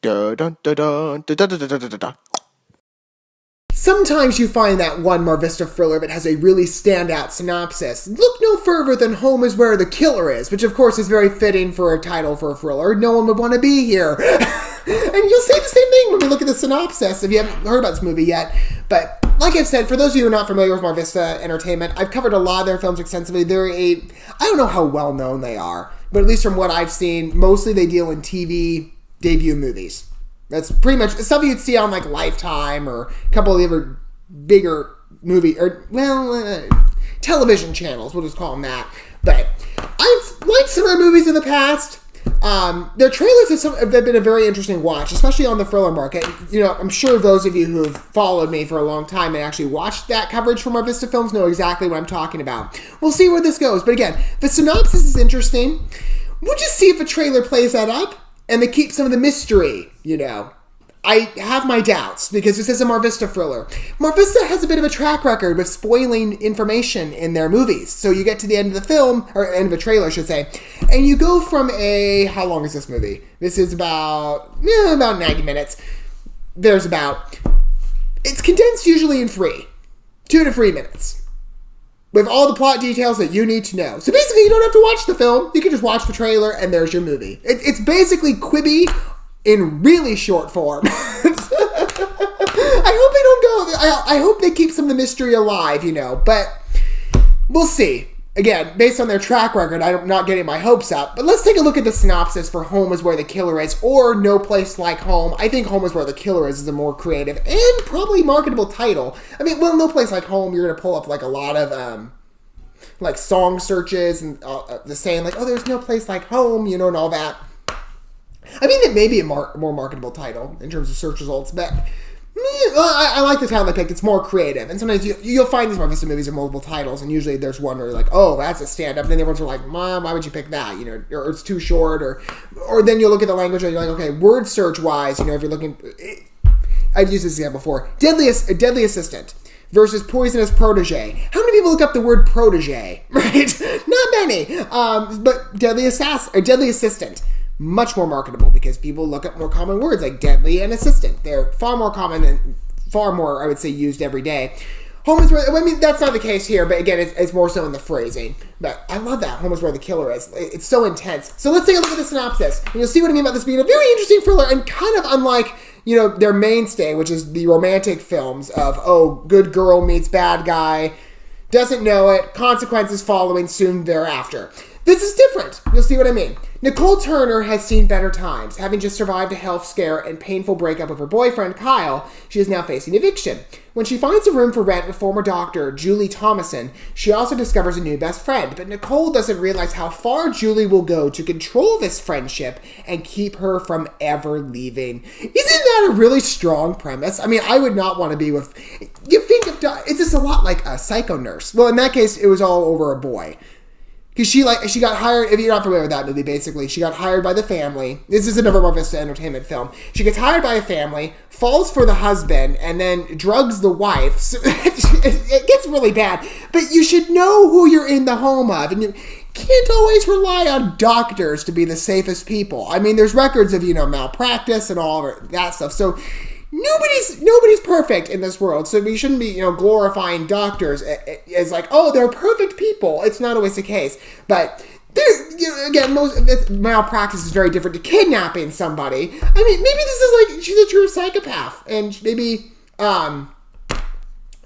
Dun, dun, dun, dun, dun, dun, dun, dun, dun, dun. Sometimes you find that one MarVista thriller that has a really standout synopsis. Look no further than Home is Where the Killer Is, which of course is very fitting for a title for a thriller. No one would want to be here. And you'll say the same thing when we look at the synopsis if you haven't heard about this movie yet. But like I've said, for those of you who are not familiar with MarVista Entertainment, I've covered a lot of their films extensively. I don't know how well known they are, but at least from what I've seen, mostly they deal in TV debut movies. That's pretty much stuff you'd see on like Lifetime or a couple of the other bigger movie television channels. We'll just call them that. But I've liked some of their movies in the past. Their trailers have been a very interesting watch, especially on the thriller market. You know, I'm sure those of you who have followed me for a long time and actually watched that coverage from our Vista films know exactly what I'm talking about. We'll see where this goes. But again, the synopsis is interesting. We'll just see if a trailer plays that up. And they keep some of the mystery, you know. I have my doubts, because this is a MarVista thriller. MarVista has a bit of a track record with spoiling information in their movies. So you get to the end of the film, or end of a trailer, I should say, and you go from how long is this movie? This is about 90 minutes. It's condensed usually in 2 to 3 minutes. With all the plot details that you need to know. So basically, you don't have to watch the film. You can just watch the trailer, and there's your movie. It's basically Quibi in really short form. I hope they keep some of the mystery alive, you know. But we'll see. Again, based on their track record, I'm not getting my hopes up. But let's take a look at the synopsis for Home is Where the Killer Is, or No Place Like Home. I think Home is Where the Killer Is a more creative and probably marketable title. I mean, well, No Place Like Home, you're going to pull up like a lot of like song searches and the saying like, oh, there's no place like home, you know, and all that. I mean, it may be a more marketable title in terms of search results, but I like the title they picked. It's more creative. And sometimes you'll find these MarVista movies are multiple titles, and usually there's one where you're like, oh, that's a stand-up. And then everyone's like, Mom, why would you pick that? You know, or it's too short, or then you'll look at the language and you're like, okay, word search-wise, you know, if you're looking... I've used this example before. Deadly Assistant versus Poisonous Protege. How many people look up the word protege? Right? Not many. But Deadly Assistant. Much more marketable because people look up more common words like deadly and assistant. They're far more common and far more, I would say, used every day. Home is where, I mean, that's not the case here, but again, it's more so in the phrasing. But I love that. Home is where the killer is. It's so intense. So let's take a look at the synopsis. And you'll see what I mean about this being a very interesting thriller and kind of unlike, you know, their mainstay, which is the romantic films of, oh, good girl meets bad guy, doesn't know it, consequences following soon thereafter. This is different. You'll see what I mean. Nicole Turner has seen better times. Having just survived a health scare and painful breakup with her boyfriend, Kyle, she is now facing eviction. When she finds a room for rent with former doctor Julie Thomason, she also discovers a new best friend. But Nicole doesn't realize how far Julie will go to control this friendship and keep her from ever leaving. Isn't that a really strong premise? I mean, I would not want to be with... You think of... It's just a lot like a Psycho Nurse. Well, in that case, it was all over a boy. Because she got hired, if you're not familiar with that movie, basically, she got hired by the family. This is another MarVista Entertainment film. She gets hired by a family, falls for the husband, and then drugs the wife. So it gets really bad. But you should know who you're in the home of. And you can't always rely on doctors to be the safest people. I mean, there's records of, you know, malpractice and all of that stuff. So nobody's perfect in this world, so we shouldn't be, you know, glorifying doctors as like, oh, they're perfect people. It's not always the case, but you know, again, most malpractice is very different to kidnapping somebody. I mean, maybe this is like she's a true psychopath, and maybe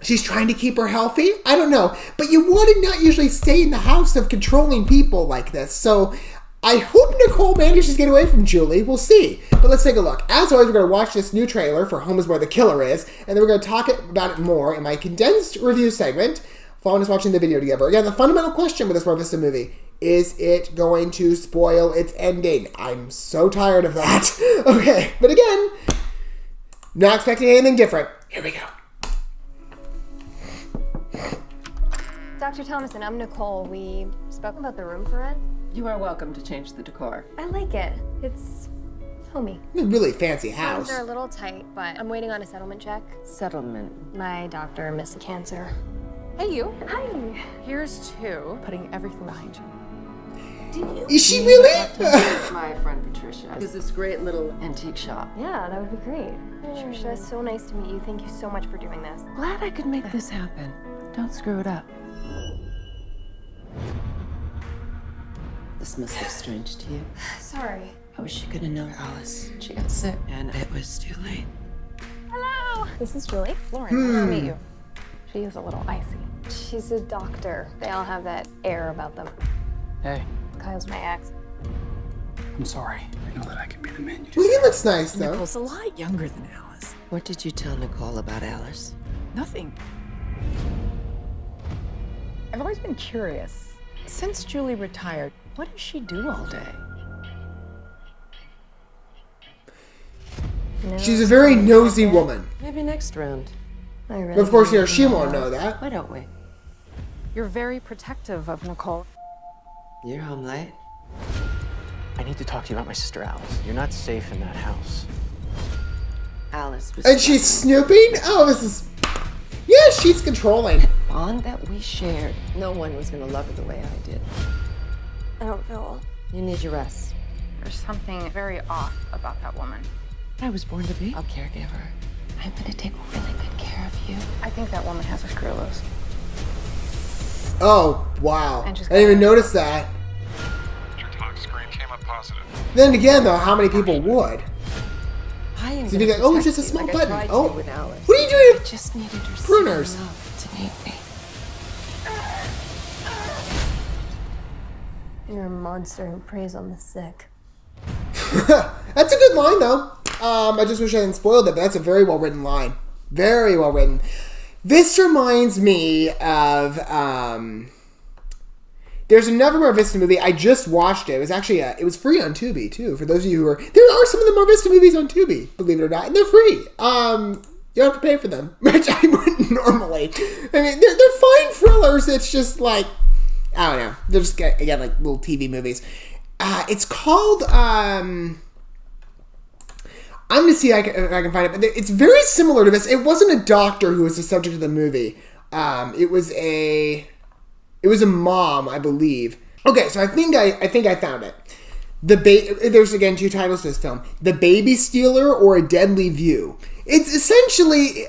she's trying to keep her healthy. I don't know, but you want to not usually stay in the house of controlling people like this, so. I hope Nicole manages to get away from Julie. We'll see. But let's take a look. As always, we're going to watch this new trailer for Home is Where the Killer Is, and then we're going to talk about it more in my condensed review segment, following us watching the video together. Again, the fundamental question with this MarVista movie, is it going to spoil its ending? I'm so tired of that. Okay, but again, not expecting anything different. Here we go. Dr. Thomason, I'm Nicole. We spoke about the room for rent. You are welcome to change the decor. I like it. It's homey. A really fancy house. Things are a little tight, but I'm waiting on a settlement check. Settlement. My doctor missed cancer. Hey, you. Hi. Here's to putting everything behind you. Is she really? My friend Patricia has this great little antique shop. Yeah, that would be great. Trisha, it's so nice to meet you. Thank you so much for doing this. Glad I could make this happen. Don't screw it up. This must have strange to you. Sorry. I wish you could have known Alice. She got sick, and it was too late. Hello! This is Julie. Lauren, nice to meet you. She is a little icy. She's a doctor. They all have that air about them. Hey, Kyle's my ex. I'm sorry. I know that I can be the man you Well, just... he looks nice, though. Nicole's a lot younger than Alice. What did you tell Nicole about Alice? Nothing. I've always been curious. Since Julie retired, what does she do all day? No, She's a very nosy woman. Maybe next round. I really But of course, don't she won't know that. Why don't we? You're very protective of Nicole. You're home late. I need to talk to you about my sister Alice. You're not safe in that house. Alice was And she's snooping? Oh, this is... Yeah, she's controlling. the bond that we shared. No one was gonna love her the way I did. I don't feel well. You need your rest. There's something very off about that woman. I was born to be a caregiver. I'm gonna take really good care of you. I think that woman has a screw loose. Oh, wow. I And she's didn't even notice that. Your tox screen came up positive. Then again, though, how many people would? I am So you gonna think, oh, it's protect just a you small like I button. tried to Oh. with Alice. What are you doing? I just needed her Pruners. same love to meet me. You're a monster who preys on the sick. That's a good line, though. I just wish I hadn't spoiled it, but that's a very well-written line. Very well written. This reminds me of, there's another MarVista movie. I just watched it. It was actually, it was free on Tubi, too, for those of you who are, there are some of the MarVista movies on Tubi, believe it or not, and they're free. You don't have to pay for them, which I wouldn't normally. I mean, they're fine thrillers. It's just like, I don't know. They're just, again, like little TV movies. It's called, I'm going to see if I can find it. But it's very similar to this. It wasn't a doctor who was the subject of the movie. It was a mom, I believe. Okay, so I think I found it. There's again 2 titles to this film: The Baby Stealer or A Deadly View. It's essentially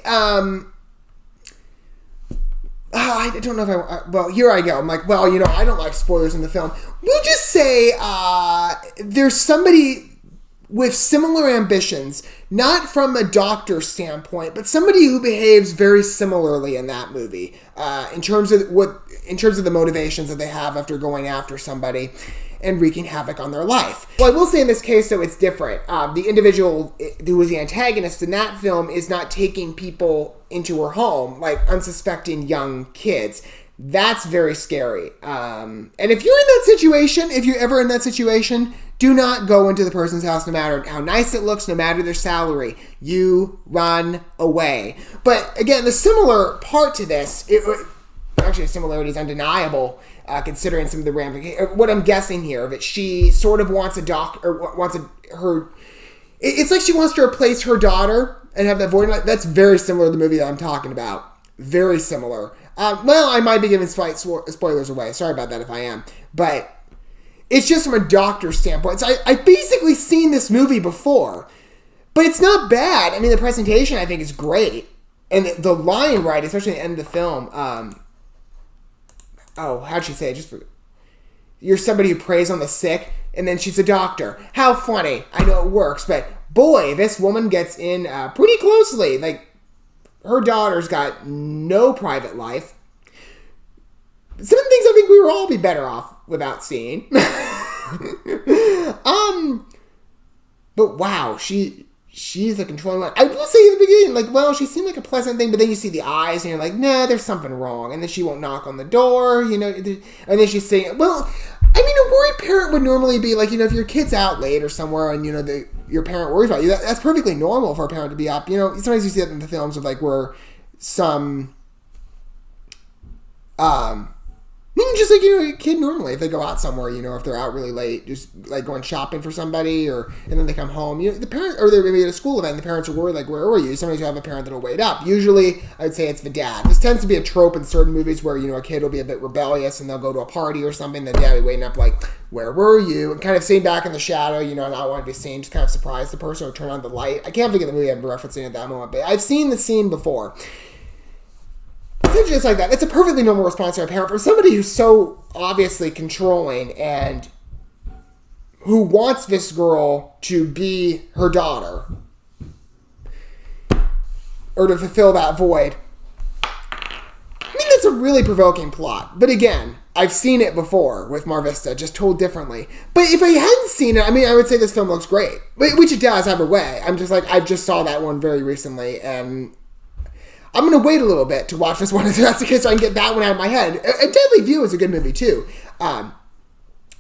I don't know if well, here I go. I'm like, well, I don't like spoilers in the film. We'll just say there's somebody with similar ambitions, not from a doctor standpoint, but somebody who behaves very similarly in that movie, in terms of the motivations that they have after going after somebody and wreaking havoc on their life. Well, I will say in this case, though, it's different. The individual who was the antagonist in that film is not taking people into her home, like unsuspecting young kids. That's very scary. And if you're in that situation, if you're ever in that situation, do not go into the person's house, no matter how nice it looks, no matter their salary. You run away. But again, the similar part to this, actually the similarity is undeniable, considering some of the ramifications. What I'm guessing here, that she sort of wants it's like she wants to replace her daughter and have that void. That's very similar to the movie that I'm talking about. Very similar. Well, I might be giving slight spoilers away. Sorry about that if I am. But it's just from a doctor's standpoint. So I've basically seen this movie before. But it's not bad. I mean, the presentation, I think, is great. And the line right, especially at the end of the film. How'd she say it? You're somebody who preys on the sick, and then she's a doctor. How funny. I know it works, but boy, this woman gets in pretty closely. Like, her daughter's got no private life. Some of the things I think we would all be better off without seeing. But wow, she's a controlling one. I will say at the beginning, like, well, she seemed like a pleasant thing, but then you see the eyes, and you're like, nah, there's something wrong. And then she won't knock on the door, and then she's saying, well, I mean, a worried parent would normally be like, if your kid's out late or somewhere, and your parent worries about you, that's perfectly normal for a parent to be up. Sometimes you see that in the films of like where some Just like, you know, a kid normally, if they go out somewhere, you know, if they're out really late, just like going shopping for somebody, and then they come home, you know, the parents, or they're maybe at a school event, and the parents are worried, like, where were you? Sometimes you have a parent that'll wait up. Usually, I would say it's the dad. This tends to be a trope in certain movies where, you know, a kid will be a bit rebellious and they'll go to a party or something, the dad will be waiting up, like, where were you? And kind of sitting back in the shadow, you know, not wanting to be seen, just kind of surprise the person or turn on the light. I can't think of the movie I'm referencing at that moment, but I've seen the scene before. It's just like that. It's a perfectly normal response to a parent from somebody who's so obviously controlling and who wants this girl to be her daughter or to fulfill that void. I mean, that's a really provoking plot. But again, I've seen it before with MarVista, just told differently. But if I hadn't seen it, I mean, I would say this film looks great. Which it does either way. I'm just like, I just saw that one very recently, and I'm going to wait a little bit to watch this one if that's the case so I can get that one out of my head. A Deadly View is a good movie, too. I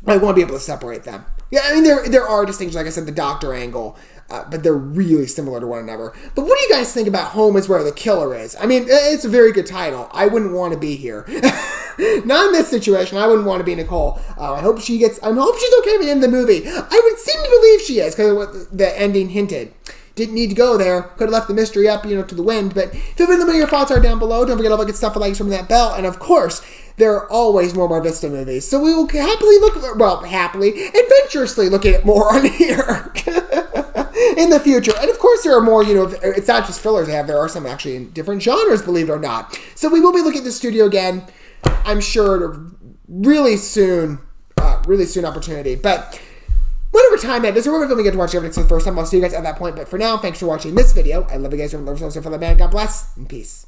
want to be able to separate them. Yeah, I mean, there are distinctions, like I said, the doctor angle, but they're really similar to one another. But what do you guys think about Home is Where the Killer Is? I mean, it's a very good title. I wouldn't want to be here. Not in this situation. I wouldn't want to be Nicole. I hope she's okay at the end of the movie. I would seem to believe she is, because of what the ending hinted. Didn't need to go there. Could have left the mystery up, you know, to the wind. But feel free to let me know what your thoughts are down below. Don't forget to look at stuff for likes from that bell. And of course, there are always more MarVista movies. So we will adventurously look at more on here in the future. And of course, there are more, you know, it's not just fillers they have. There are some actually in different genres, believe it or not. So we will be looking at the studio again, I'm sure, really soon opportunity. But whatever time that is, or whatever film we get to watch evidence for the first time, I'll see you guys at that point. But for now, thanks for watching this video. I love you guys. Remember, love yourself, fellow man. God bless, and peace.